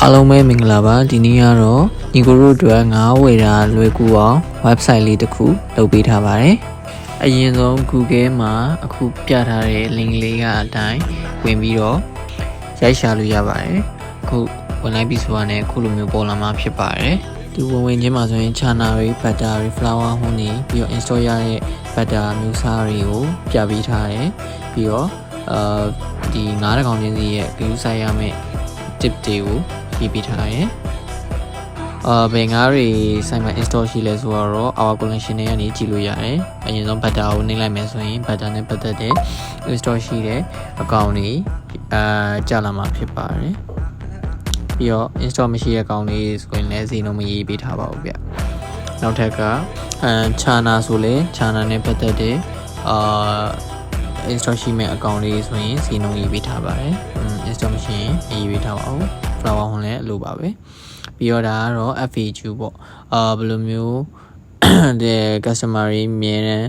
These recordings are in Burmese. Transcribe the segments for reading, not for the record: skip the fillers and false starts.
အားလုံးပဲမင်္ဂလာပါဒီနေ့ကတော့ညီကိုတို့အတွက်ငါးဝယ်တာလွယ်ကူအောင် website လေးတစ်ခုလုပ်ပေးထားပါတယ်အရင်ဆုံး Google မှာအခုပြထားတဲ့ link လေးကအတိုင်းဝင်ပြီးတော့ရိုက်ရှာလို့ရပါတယ်အခုဝင်လိုက်ပြီဆိုတာနဲ့အခုလိုမျိုးပေါ်လာမှာဖြစ်ပါတယ်ဒီဝင်ချင်းမှာဆိုရင် channel တွေ butter တွေ flower ဟွန်းတွေပြီးတော့ install ရတဲ့ butter မျိုးစားတွေကိုပြပေးထားတယ်ပြီးတော့ဒီငါးတကောင်ချင်းစီရဲ့ view site ရမယ့် tip တွေကိုရေးပေးထားတယ်ဘယ်ငါးတွေ site မှာ install ရှိလဲဆိုတော့ our collection တွေကနေကြည့်လို့ရတယ်အရင်ဆုံး butter ကိုနှိပ်လိုက်မယ်ဆိုရင် butter နဲ့ပတ်သက်တဲ့ install ရှိတဲ့အကောင့်တွေကြာလာမှာဖြစ်ပါတယ်ပြီးတော့ install မရှိတဲ့အကောင့်တွေဆိုရင်လည်းဈေးနှုန်းမရေးပေးထားပါဘူးဗျနောက်ထပ်ကchannel ဆိုလဲ channel နဲ့ပတ်သက်တဲ့ install ရှိမဲ့အကောင့်လေးဆိုရင်ဈေးနှုန်းရေးပေးထားပါတယ် install မရှိရင်ရေးပေးထားပါဦး flower ဟွန်းလည်းအလိုပါပဲပြီးတော့ဒါကတော့ FAQ ပေါ့ဘယ်လိုမျိုးတဲ့ customer တွေမြင်တဲ့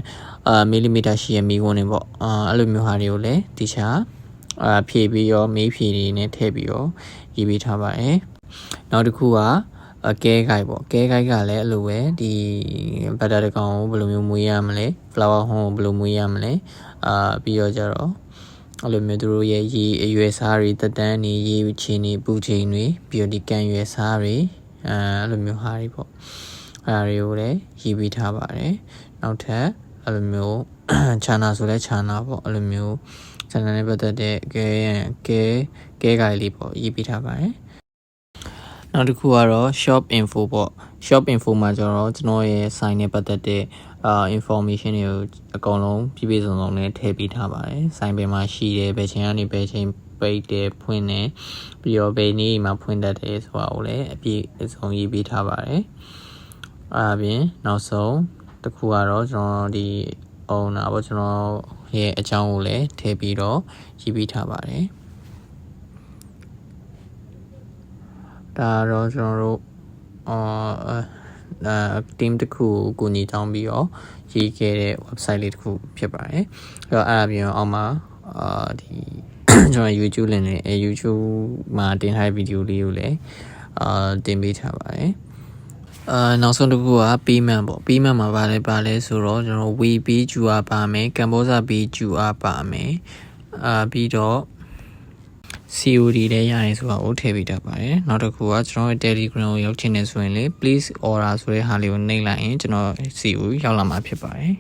millimeter ရှိရမိကုန်နေပေါ့အဲ့လိုမျိုးဟာတွေကိုလည်းတခြားဖြည့်ပြီးတော့မေးဖြည့်တွေနဲ့ထည့်ပြီးတော့ရေးပေးထားပါတယ်နောက်တစ်ခုကကဲကိုက်ပေါ့ကဲကိုက်ကလည်းအဲ့လိုပဲဒီ butter တကောင်ကိုဘယ်လိုမျိုးမွေးရမလဲ flower ဟွန်းကိုဘယ်လိုမွေးရမလဲပြီးတော့ကြတော့အဲ့လိုမျိုးသူတို့ရဲ့ရေအရွယ်စားတွေတက်တန်းနေရေချင်းနေပူချင်းတွေပြီးတော့ဒီကန်ရွယ်စားတွေအဲ့လိုမျိုးဟာတွေပေါ့အဲ့ဒါတွေကိုလည်းရေးပေးထားပါတယ်နောက်ထပ်အဲ့လိုမျိုး channel ဆိုလဲ channel ပေါ့အဲ့လိုမျိုး channel နဲ့ပတ်သက်တဲ့ကဲကိုက်လေးပေါ့ရေးပေးထားပါတယ်နောက်တစ်ခုကတော့ shop info ပေါ့ shop info မှာကျတော့ကျွန်တော်ရဲ့ site နဲ့ပတ်သက်တဲ့information တွေကိုအကုန်လုံးပြည့်ပြည့်စုံစုံနဲ့ထည့်ပေးထားပါတယ်။ site ဘယ်မှာရှိတယ်၊ဘယ်ချိန်ကနေဘယ်ချိန်ပိတ်တယ်ဖွင့်တယ်ပြီးတော့ဘယ်နေ့မှာဖွင့်တတ်တယ်ဆိုတာကိုလည်းအပြည့်အစုံရေးပေးထားပါတယ်။အဲ့ဒါပြင်နောက်ဆုံးတစ်ခုကတော့ကျွန်တော်ဒီ owner ပေါ့ကျွန်တော်ရဲ့အကြောင်းကိုလည်းထည့်ပြီးတော့ရေးပေးထားပါတယ်။ဒါတော့ကျွန်တော်တို့team တစ်ခုကိုညီတောင်းပြီးတော့ရေးခဲ့တဲ့ website လေးတစ်ခုဖြစ်ပါတယ်အဲ့တော့အဲ့ဒါပြင်အောင်မှာဒီကျွန်တော် YouTube link နဲ့ YouTube မှာတင်ထားတဲ့ video လေးကိုလည်းတင်ပေးထားပါတယ်နောက်ဆုံးတစ်ခုက payment ပေါ့ payment မှာပါလဲဆိုတော့ကျွန်တော် WePay QR ပါမယ် Cambodia Pay QR ပါမယ်ပြီးတော့COD လည်းရတယ်ဆိုတာကိုထည့်ပေးတတ်ပါတယ်နောက်တစ်ခုကကျွန်တော်ရဲ့ Telegram ကိုရောက်ချင်နေဆိုရင်လေ please order ဆိုတဲ့ဟာလေးကိုနှိပ်လိုက်ရင်ကျွန်တော် COD ရောက်လာမှာဖြစ်ပါတယ်